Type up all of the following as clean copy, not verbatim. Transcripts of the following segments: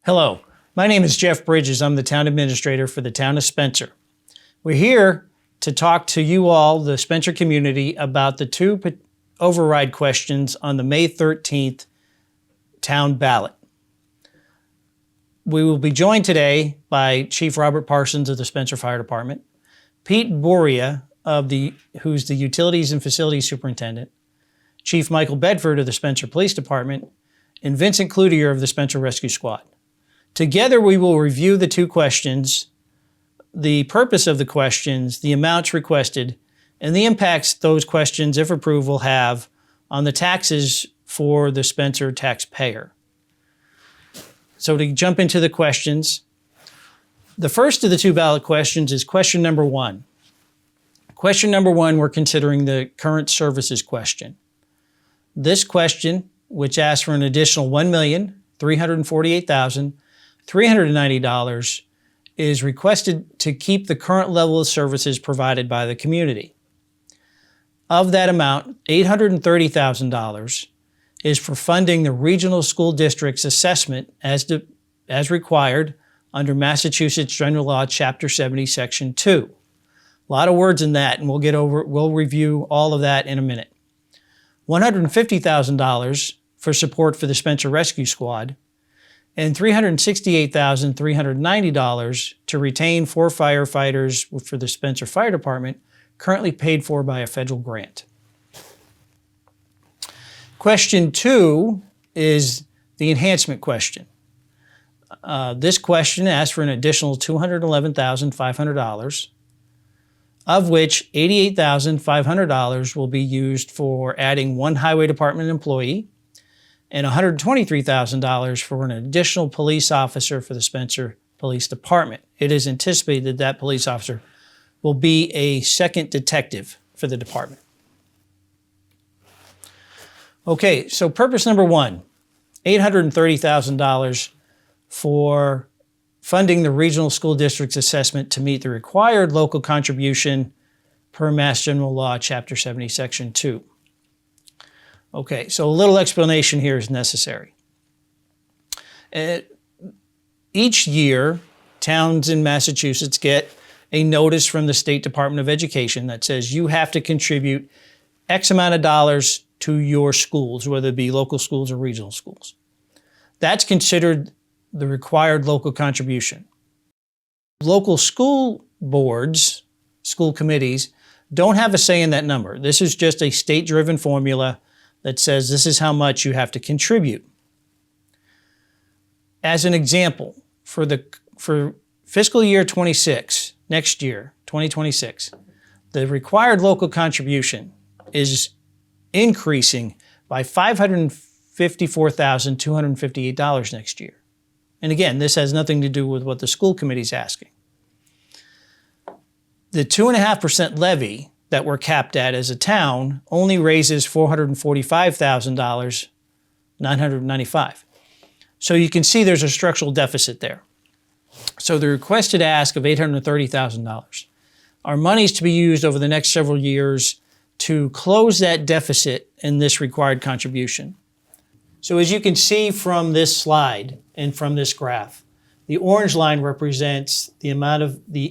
Hello, my name is Jeff Bridges. I'm the town administrator for the town of Spencer. We're here to talk to you all, the Spencer community, about the two override questions on the May 13th town ballot. We will be joined today by Chief Robert Parsons of the Spencer Fire Department, Pete Boria, who's the Utilities and Facilities Superintendent, Chief Michael Bedford of the Spencer Police Department, and Vincent Cloutier of the Spencer Rescue Squad. Together, we will review the two questions, the purpose of the questions, the amounts requested, and the impacts those questions, if approved, will have on the taxes for the Spencer taxpayer. So to jump into the questions, the first of the two ballot questions is question number one. Question number one, we're considering the current services question. This question, which asks for an additional $1,348,390, is requested to keep the current level of services provided by the community. Of that amount, $830,000 is for funding the regional school district's assessment as required under Massachusetts General Law, Chapter 70, Section 2. A lot of words in that, and we'll review all of that in a minute. $150,000 for support for the Spencer Rescue Squad, and $368,390 to retain 4 firefighters for the Spencer Fire Department, currently paid for by a federal grant. Question two is the enhancement question. This question asks for an additional $211,500, of which $88,500 will be used for adding 1 highway department employee, and $123,000 for an additional police officer for the Spencer Police Department. It is anticipated that that police officer will be a second detective for the department. Okay, so purpose number one, $830,000 for funding the regional school district's assessment to meet the required local contribution per Mass General Law, Chapter 70, Section 2. Okay, so a little explanation here is necessary. Each year, towns in Massachusetts get a notice from the State Department of Education that says you have to contribute X amount of dollars to your schools, whether it be local schools or regional schools. That's considered the required local contribution. Local school boards, school committees, don't have a say in that number. This is just a state-driven formula that says this is how much you have to contribute. As an example, for fiscal year 26, next year, 2026, the required local contribution is increasing by $554,258 next year. And again, this has nothing to do with what the school committee is asking. The 2.5% levy that we're capped at as a town only raises $445,995. So you can see there's a structural deficit there. So the requested ask of $830,000. Our money is to be used over the next several years to close that deficit in this required contribution. So as you can see from this slide and from this graph, the orange line represents the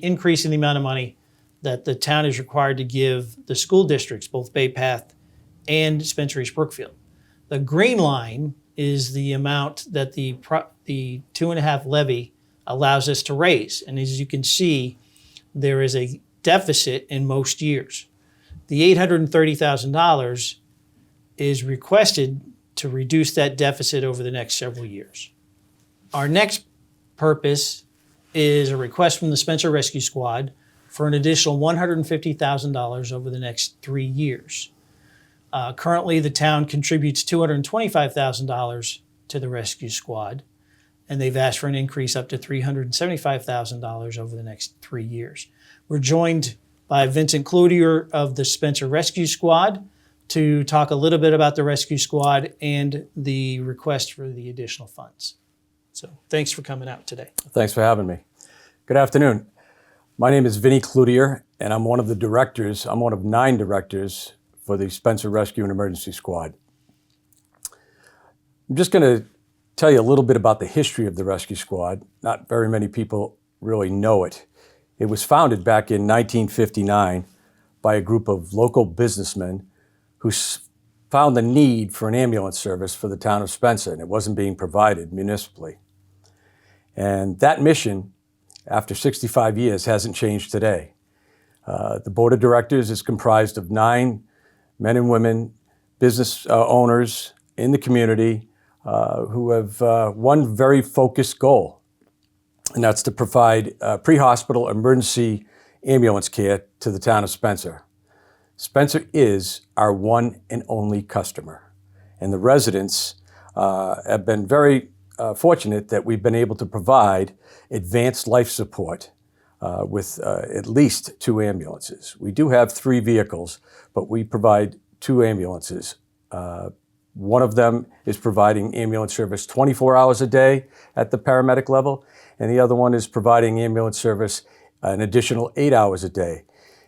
increase in the amount of money that the town is required to give the school districts, both Bay Path and Spencer East Brookfield. The green line is the amount that the 2.5 levy allows us to raise. And as you can see, there is a deficit in most years. The $830,000 is requested to reduce that deficit over the next several years. Our next purpose is a request from the Spencer Rescue Squad for an additional $150,000 over the next 3 years. Currently, the town contributes $225,000 to the rescue squad, and they've asked for an increase up to $375,000 over the next 3 years. We're joined by Vincent Cloutier of the Spencer Rescue Squad to talk a little bit about the rescue squad and the request for the additional funds. So thanks for coming out today. Thanks for having me. Good afternoon. My name is Vinny Cloutier, and I'm one of the directors. I'm one of 9 directors for the Spencer Rescue and Emergency Squad. I'm just going to tell you a little bit about the history of the Rescue Squad. Not very many people really know it. It was founded back in 1959 by a group of local businessmen who found the need for an ambulance service for the town of Spencer, and it wasn't being provided municipally. And that mission, after 65 years, hasn't changed today. The board of directors is comprised of 9 men and women, business owners in the community who have one very focused goal, and that's to provide pre-hospital emergency ambulance care to the town of Spencer. Spencer is our one and only customer, and the residents have been very fortunate that we've been able to provide advanced life support with at least 2 ambulances. We do have 3 vehicles, but we provide 2 ambulances. One of them is providing ambulance service 24 hours a day at the paramedic level, and the other one is providing ambulance service an additional 8 hours a day.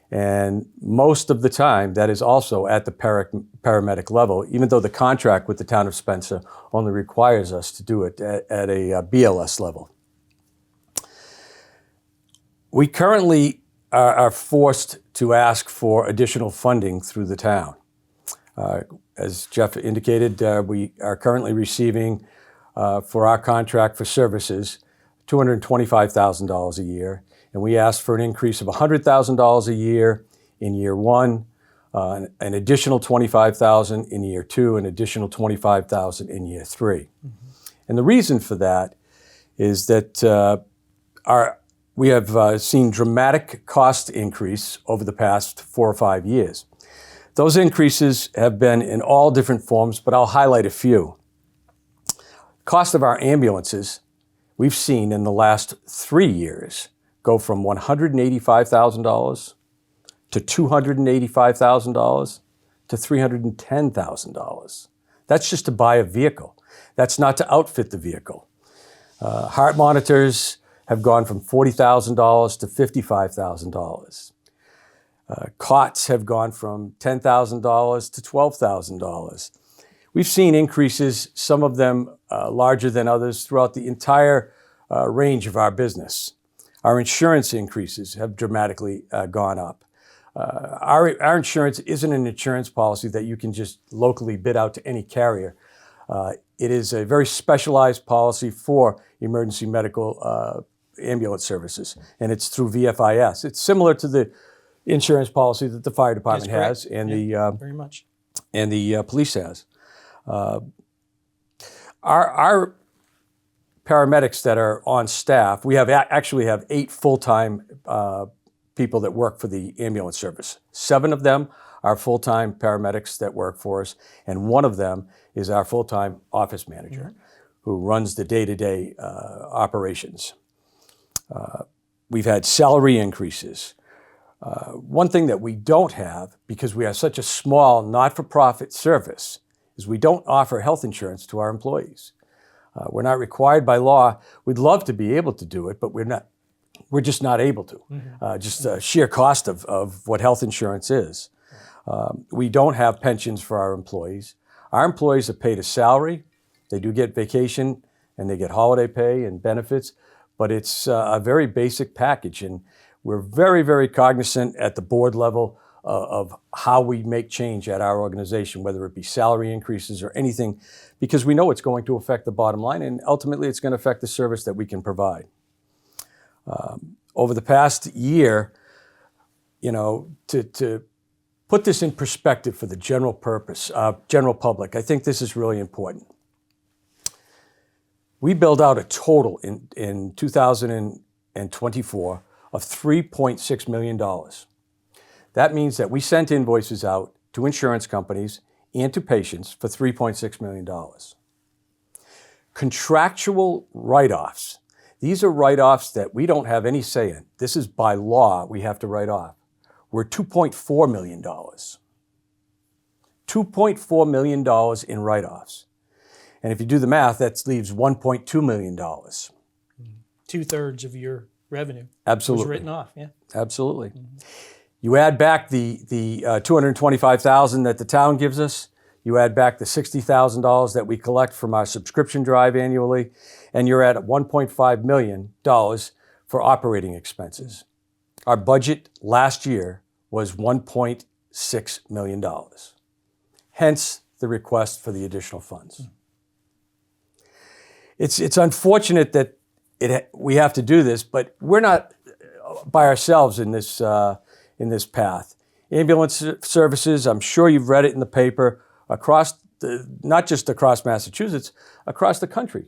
And most of the time, that is also at the paramedic level, even though the contract with the town of Spencer only requires us to do it at a BLS level. We currently are forced to ask for additional funding through the town. As Jeff indicated, we are currently receiving, for our contract for services, $225,000 a year. And we asked for an increase of $100,000 a year in year 1, an additional $25,000 in year 2, an additional $25,000 in year 3. Mm-hmm. And the reason for that is that we have seen dramatic cost increase over the past 4 or 5 years. Those increases have been in all different forms, but I'll highlight a few. Cost of our ambulances, we've seen in the last 3 years, go from $185,000 to $285,000 to $310,000. That's just to buy a vehicle. That's not to outfit the vehicle. Heart monitors have gone from $40,000 to $55,000. Cots have gone from $10,000 to $12,000. We've seen increases, some of them larger than others, throughout the entire range of our business. Our insurance increases have dramatically gone up. Our insurance isn't an insurance policy that you can just locally bid out to any carrier. It is a very specialized policy for emergency medical ambulance services, and it's through VFIS. It's similar to the insurance policy that the fire department has and very much. And the police has. Our paramedics that are on staff, we actually have 8 full-time people that work for the ambulance service. 7 of them are full-time paramedics that work for us, and 1 of them is our full-time office manager, mm-hmm. who runs the day-to-day operations. We've had salary increases. One thing that we don't have, because we are such a small not-for-profit service, is we don't offer health insurance to our employees. We're not required by law. We'd love to be able to do it, but we're not. We're just not able to. Mm-hmm. Just the sheer cost of what health insurance is. We don't have pensions for our employees. Our employees are paid a salary. They do get vacation and they get holiday pay and benefits, but it's a very basic package. And we're very, very cognizant at the board level of how we make change at our organization, whether it be salary increases or anything, because we know it's going to affect the bottom line, and ultimately it's going to affect the service that we can provide. Over the past year, to put this in perspective for the general public, I think this is really important. We billed out a total in 2024 of $3.6 million. That means that we sent invoices out to insurance companies and to patients for $3.6 million. Contractual write-offs. These are write-offs that we don't have any say in. This is by law we have to write off. We're $2.4 million. $2.4 million in write-offs. And if you do the math, that leaves $1.2 million. 2/3 of your revenue Absolutely. was written off. Yeah. Absolutely. Mm-hmm. You add back the $225,000 that the town gives us, You add back the $60,000 that we collect from our subscription drive annually, and you're at $1.5 million for operating expenses. Our budget last year was $1.6 million. Hence the request for the additional funds. It's unfortunate that we have to do this, but we're not by ourselves in this path. Ambulance services, I'm sure you've read it in the paper, not just across Massachusetts, across the country,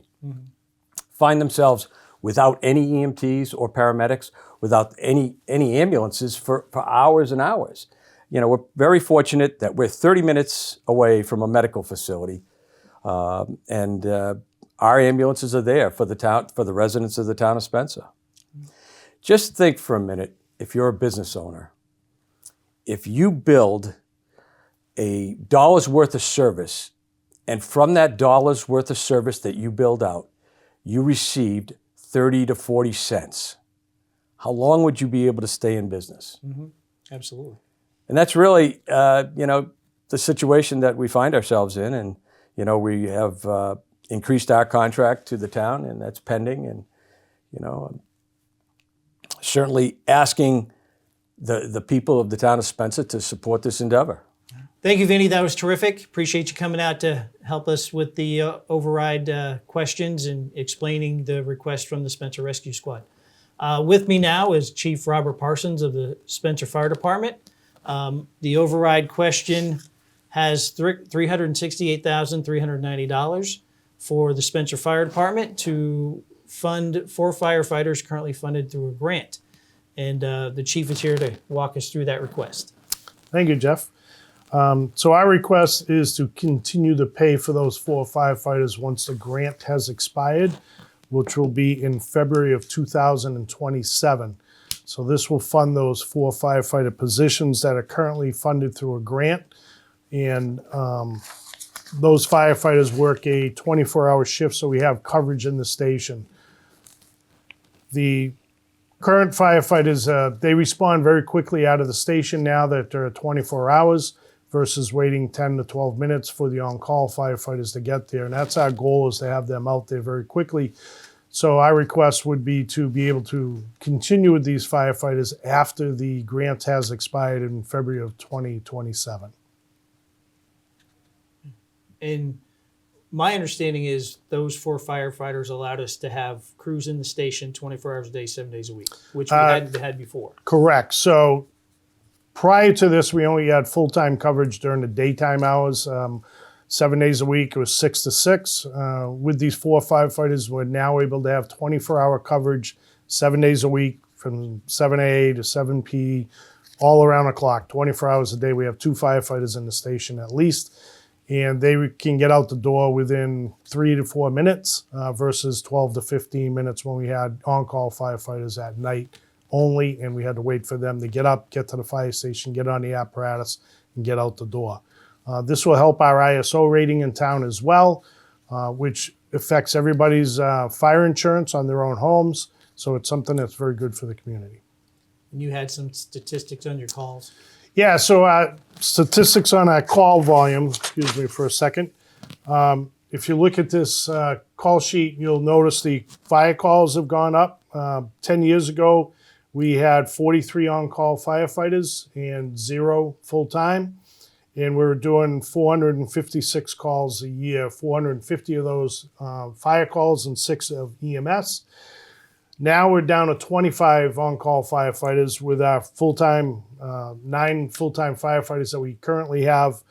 find themselves without any EMTs or paramedics, without any ambulances for hours and hours. You know, we're very fortunate that we're 30 minutes away from a medical facility, and our ambulances are there for the residents of the town of Spencer. Just think for a minute, if you're a business owner, if you build a dollar's worth of service, and from that dollar's worth of service that you build out, you received 30 to 40 cents. How long would you be able to stay in business? Mm-hmm. Absolutely. And that's really, the situation that we find ourselves in. And, we have increased our contract to the town, and that's pending. And, certainly asking the people of the town of Spencer to support this endeavor. Thank you, Vinny. That was terrific. Appreciate you coming out to help us with the override questions and explaining the request from the Spencer Rescue Squad. With me now is Chief Robert Parsons of the Spencer Fire Department. The override question has $368,390 for the Spencer Fire Department to fund 4 firefighters currently funded through a grant. And the chief is here to walk us through that request. Thank you, Jeff. So our request is to continue to pay for those 4 firefighters once the grant has expired, which will be in February of 2027. So this will fund those 4 firefighter positions that are currently funded through a grant. And those firefighters work a 24-hour shift, so we have coverage in the station. The current firefighters, they respond very quickly out of the station now that they're 24 hours versus waiting 10 to 12 minutes for the on-call firefighters to get there. And that's our goal, is to have them out there very quickly. So our request would be to be able to continue with these firefighters after the grant has expired in February of 2027. And my understanding is those 4 firefighters allowed us to have crews in the station 24 hours a day, 7 days a week, which we hadn't had before. Correct. So prior to this, we only had full-time coverage during the daytime hours. 7 days a week, it was 6 to 6. With these 4 firefighters, we're now able to have 24-hour coverage, 7 days a week, from 7 a to 7 p, all around the clock, 24 hours a day. We have 2 firefighters in the station at least, and they can get out the door within 3 to 4 minutes versus 12 to 15 minutes when we had on-call firefighters at night only, and we had to wait for them to get up, get to the fire station, get on the apparatus, and get out the door. This will help our ISO rating in town as well, which affects everybody's fire insurance on their own homes. So it's something that's very good for the community. And you had some statistics on your calls. Yeah, so statistics on our call volume, excuse me for a second. If you look at this call sheet, you'll notice the fire calls have gone up. 10 years ago, we had 43 on-call firefighters and 0 full-time. And we were doing 456 calls a year, 450 of those fire calls and 6 of EMS. Now we're down to 25 on-call firefighters with our full-time, 9 full-time firefighters that we currently have.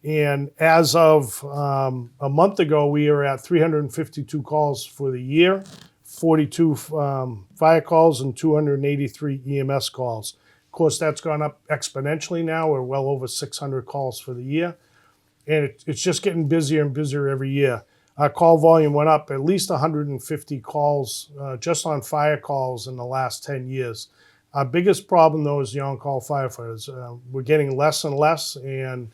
And as of a month ago, we are at 352 calls for the year, 42 fire calls and 283 EMS calls. Of course, that's gone up exponentially now. We're well over 600 calls for the year. And it's just getting busier and busier every year. Our call volume went up at least 150 calls just on fire calls in the last 10 years. Our biggest problem, though, is the on-call firefighters. We're getting less and less, and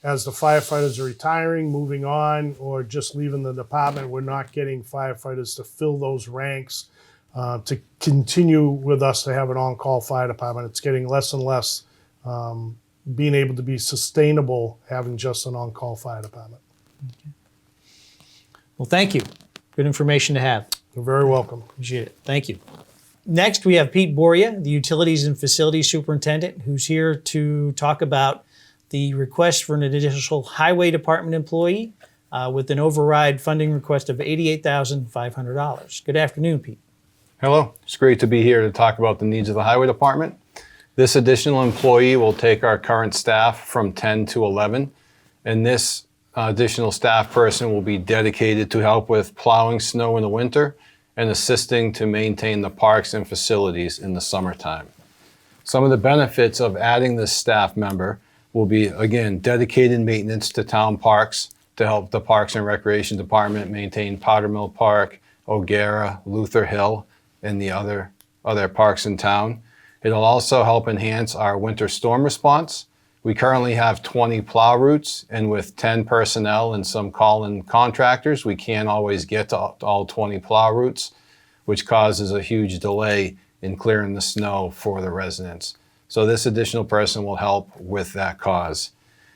as the firefighters are retiring, moving on, or just leaving the department, we're not getting firefighters to fill those ranks to continue with us to have an on-call fire department. It's getting less and less being able to be sustainable having just an on-call fire department. Well, thank you. Good information to have. You're very welcome. Appreciate it. Thank you. Next, we have Pete Boria, the Utilities and Facilities Superintendent, who's here to talk about the request for an additional Highway Department employee with an override funding request of $88,500. Good afternoon, Pete. Hello, it's great to be here to talk about the needs of the Highway Department. This additional employee will take our current staff from 10 to 11, and this additional staff person will be dedicated to help with plowing snow in the winter and assisting to maintain the parks and facilities in the summertime. Some of the benefits of adding this staff member will be, again, dedicated maintenance to town parks to help the Parks and Recreation Department maintain Powder Mill Park, O'Gara, Luther Hill, and the other parks in town. It'll also help enhance our winter storm response. We currently have 20 plow routes, and with 10 personnel and some call-in contractors, we can't always get to all 20 plow routes, which causes a huge delay in clearing the snow for the residents. So this additional person will help with that cause.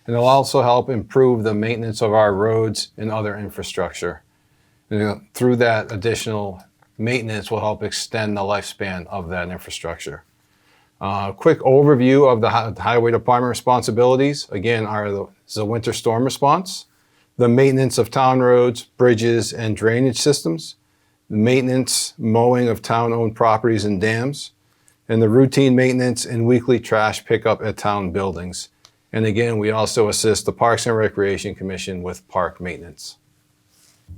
And it'll also help improve the maintenance of our roads and other infrastructure. Through that additional maintenance will help extend the lifespan of that infrastructure. Quick overview of the Highway Department responsibilities, again, is the winter storm response, the maintenance of town roads, bridges, and drainage systems, the maintenance, mowing of town-owned properties and dams, and the routine maintenance and weekly trash pickup at town buildings. And again, we also assist the Parks and Recreation Commission with park maintenance.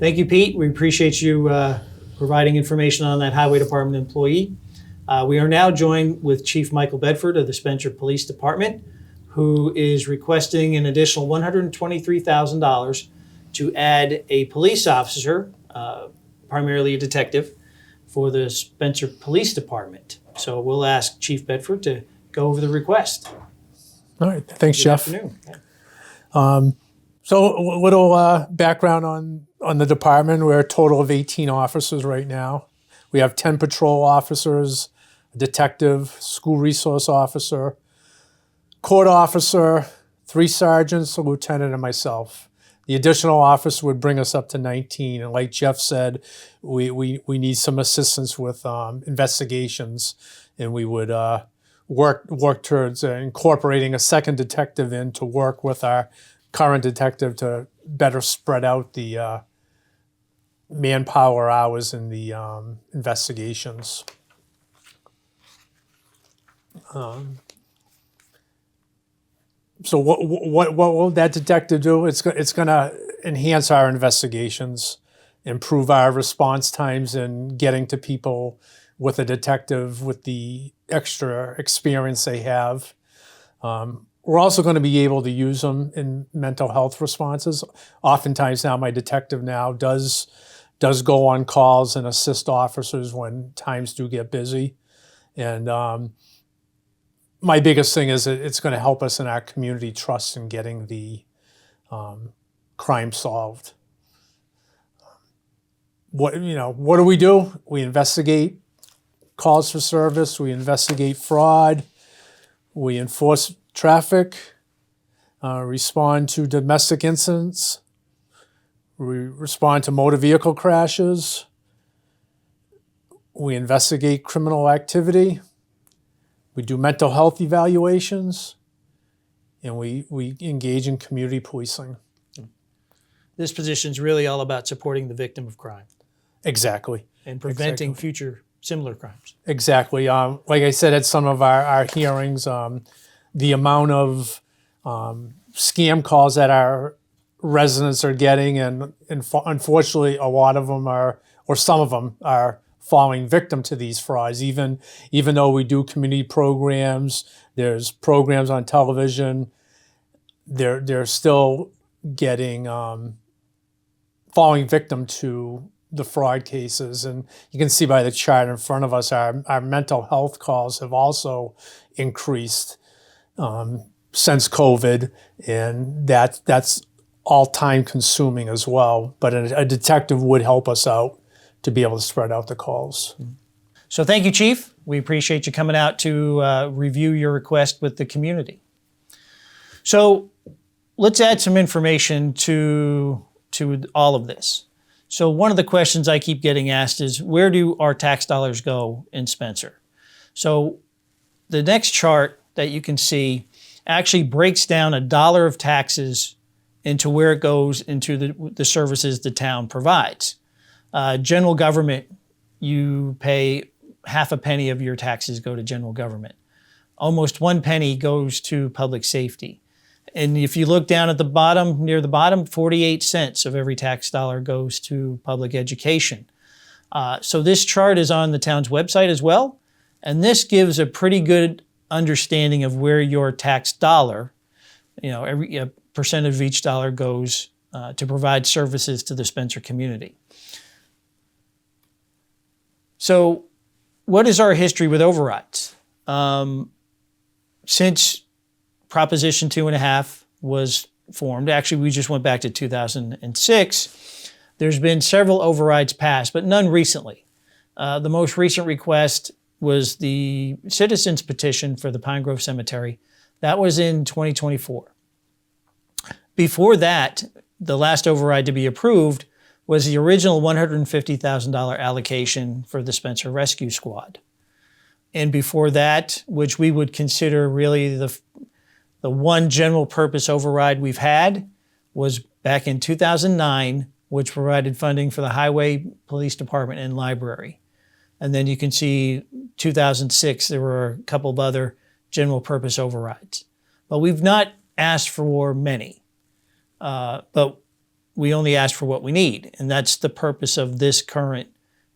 Thank you, Pete. We appreciate you providing information on that Highway Department employee. We are now joined with Chief Michael Bedford of the Spencer Police Department, who is requesting an additional $123,000 to add a police officer, primarily a detective, for the Spencer Police Department. So we'll ask Chief Bedford to go over the request. All right, thanks, Good Jeff. afternoon. So a little background on the department. We're a total of 18 officers right now. We have 10 patrol officers, a detective, school resource officer, court officer, 3 sergeants, a lieutenant, and myself. The additional officer would bring us up to 19. And like Jeff said, we need some assistance with investigations, and we would work towards incorporating a second detective in to work with our current detective to better spread out the manpower hours in the investigations. So what will that detective do? It's going to enhance our investigations, improve our response times, and getting to people with a detective with the extra experience they have. We're also going to be able to use them in mental health responses. Oftentimes now, my detective now does go on calls and assist officers when times do get busy. And my biggest thing is it's going to help us in our community trust in getting the crime solved. What do we do? We investigate calls for service. We investigate fraud. We enforce traffic, respond to domestic incidents. We respond to motor vehicle crashes. We investigate criminal activity. We do mental health evaluations. And we engage in community policing. This position is really all about supporting the victim of crime Exactly. and preventing future similar crimes. Exactly. Like I said at some of our hearings, the amount of scam calls that our residents are getting, and unfortunately a lot of them are, or some of them are, falling victim to these frauds. Even though we do community programs, there's programs on television, they're still getting falling victim to the fraud cases. And you can see by the chart in front of us, our mental health calls have also increased since COVID, and that's all time consuming as well. But a detective would help us out to be able to spread out the calls. So thank you, Chief. We appreciate you coming out to review your request with the community. So let's add some information to all of this. So one of the questions I keep getting asked is, where do our tax dollars go in Spencer? So the next chart that you can see actually breaks down $1 of taxes into where it goes into the services the town provides. General government, you pay half a penny of your taxes go to general government. Almost 1 penny goes to public safety. And if you look down at the bottom, near the bottom, 48 cents of every tax dollar goes to public education. So this chart is on the town's website as well. And this gives a pretty good understanding of where your tax dollar, every percent of each dollar goes to provide services to the Spencer community. So what is our history with overrides? Since Proposition 2.5 was formed, actually we just went back to 2006, there's been several overrides passed, but none recently. The most recent request was the citizens petition for the Pine Grove Cemetery. That was in 2024. Before that, the last override to be approved was the original $150,000 allocation for the Spencer Rescue Squad. And before that, which we would consider really the one general purpose override we've had, was back in 2009, which provided funding for the Highway Police Department and Library. And then you can see 2006, there were a couple of other general purpose overrides. But we've not asked for many, but we only asked for what we need. And that's the purpose of this current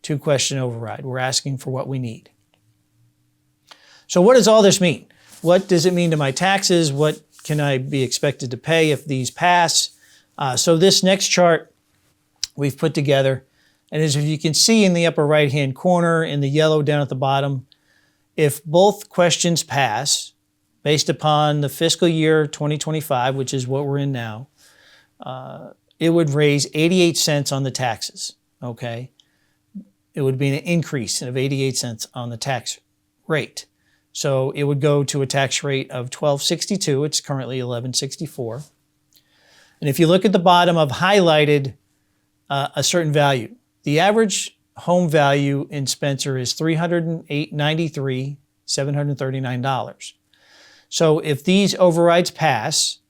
2-question override. We're asking for what we need. So what does all this mean? What does it mean to my taxes? What can I be expected to pay if these pass? So this next chart we've put together, and as you can see in the upper right-hand corner, in the yellow down at the bottom, if both questions pass, based upon the fiscal year 2025, which is what we're in now, it would raise 88 cents on the taxes, okay? It would be an increase of 88 cents on the tax rate. So it would go to a tax rate of $12.62. It's currently $11.64. And if you look at the bottom, I've highlighted a certain value. The average home value in Spencer is $393,739. So if these overrides pass,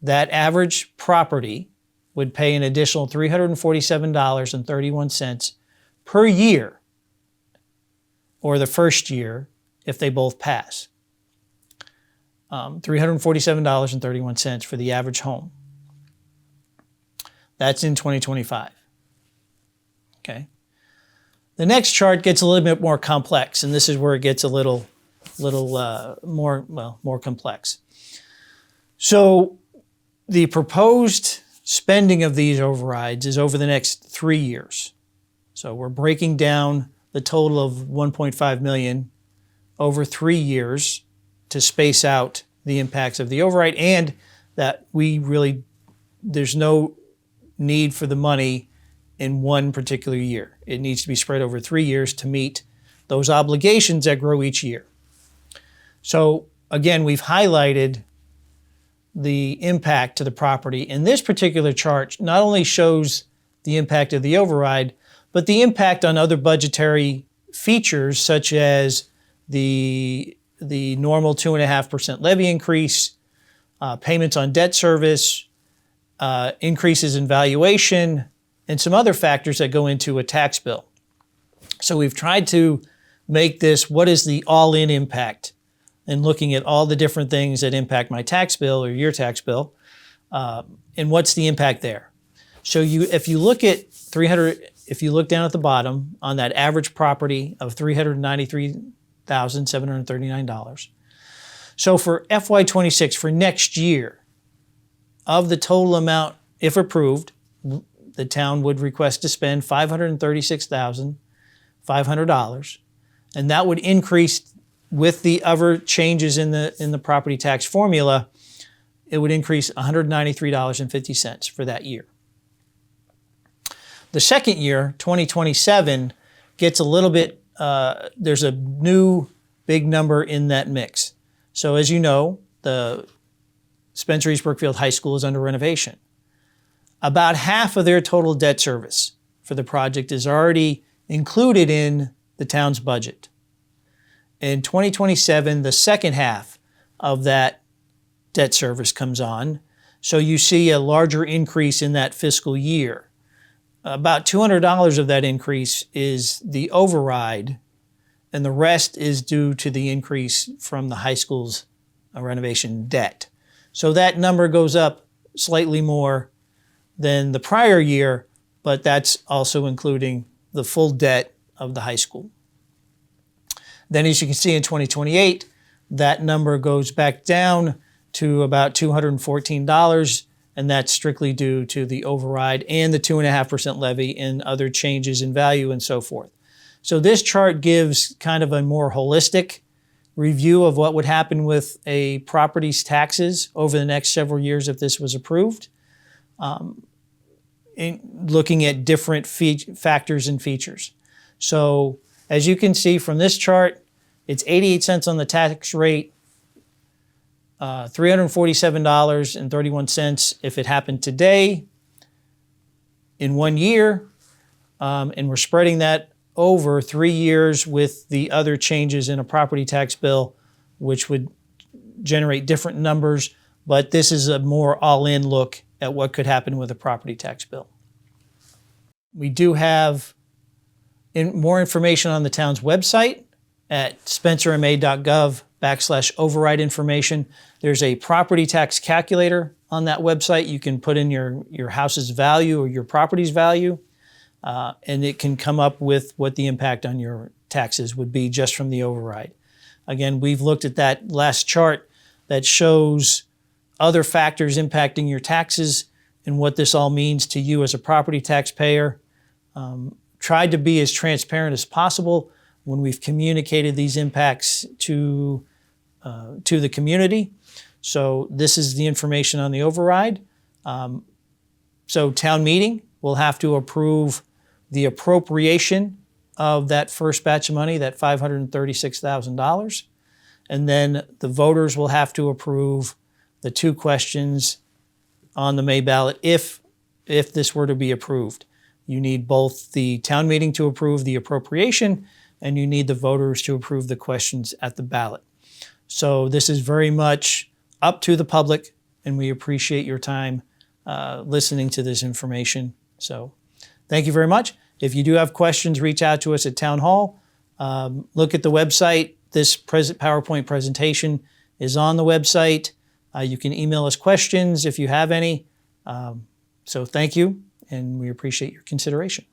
that average property would pay an additional $347.31 per year, or the first year if they both pass. $347.31 for the average home. That's in 2025. Okay. The next chart gets a little bit more complex, and this is where it gets a little more complex. So the proposed spending of these overrides is over the next 3 years. So we're breaking down the total of $1.5 million over 3 years to space out the impacts of the override, and that there's no need for the money in one particular year. It needs to be spread over 3 years to meet those obligations that grow each year. So again, we've highlighted the impact to the property. And this particular chart not only shows the impact of the override, but the impact on other budgetary features such as the normal 2.5% levy increase, payments on debt service, increases in valuation, and some other factors that go into a tax bill. So we've tried to make this, what is the all-in impact, and looking at all the different things that impact my tax bill or your tax bill, and what's the impact there. So if you look down at the bottom on that average property of $393,739. So for FY26, for next year, of the total amount, if approved, the town would request to spend $536,500, and that would increase with the other changes in the property tax formula. It would increase $193.50 for that year. The second year, 2027, gets a little bit, there's a new big number in that mix. So as you know, the Spencer East Brookfield High School is under renovation. About half of their total debt service for the project is already included in the town's budget. In 2027, the second half of that debt service comes on, so you see a larger increase in that fiscal year. About $200 of that increase is the override, and the rest is due to the increase from the high school's renovation debt. So that number goes up slightly more than the prior year, but that's also including the full debt of the high school. Then as you can see in 2028, that number goes back down to about $214, and that's strictly due to the override and the 2.5% levy and other changes in value and so forth. So this chart gives kind of a more holistic review of what would happen with a property's taxes over the next several years if this was approved, looking at different factors and features. So as you can see from this chart, it's 88 cents on the tax rate, $347.31 if it happened today in 1 year, and we're spreading that over 3 years with the other changes in a property tax bill, which would generate different numbers, but this is a more all-in look at what could happen with a property tax bill. We do have more information on the town's website at spencerma.gov/override information. There's a property tax calculator on that website. You can put in your house's value or your property's value, and it can come up with what the impact on your taxes would be just from the override. Again, we've looked at that last chart that shows other factors impacting your taxes and what this all means to you as a property taxpayer. Tried to be as transparent as possible when we've communicated these impacts to the community. So this is the information on the override. So town meeting will have to approve the appropriation of that first batch of money, that $536,000. And then the voters will have to approve the 2 questions on the May ballot if this were to be approved. You need both the town meeting to approve the appropriation, and you need the voters to approve the questions at the ballot. So this is very much up to the public, and we appreciate your time listening to this information. So thank you very much. If you do have questions, reach out to us at Town Hall. Look at the website. This PowerPoint presentation is on the website. You can email us questions if you have any. So thank you, and we appreciate your consideration.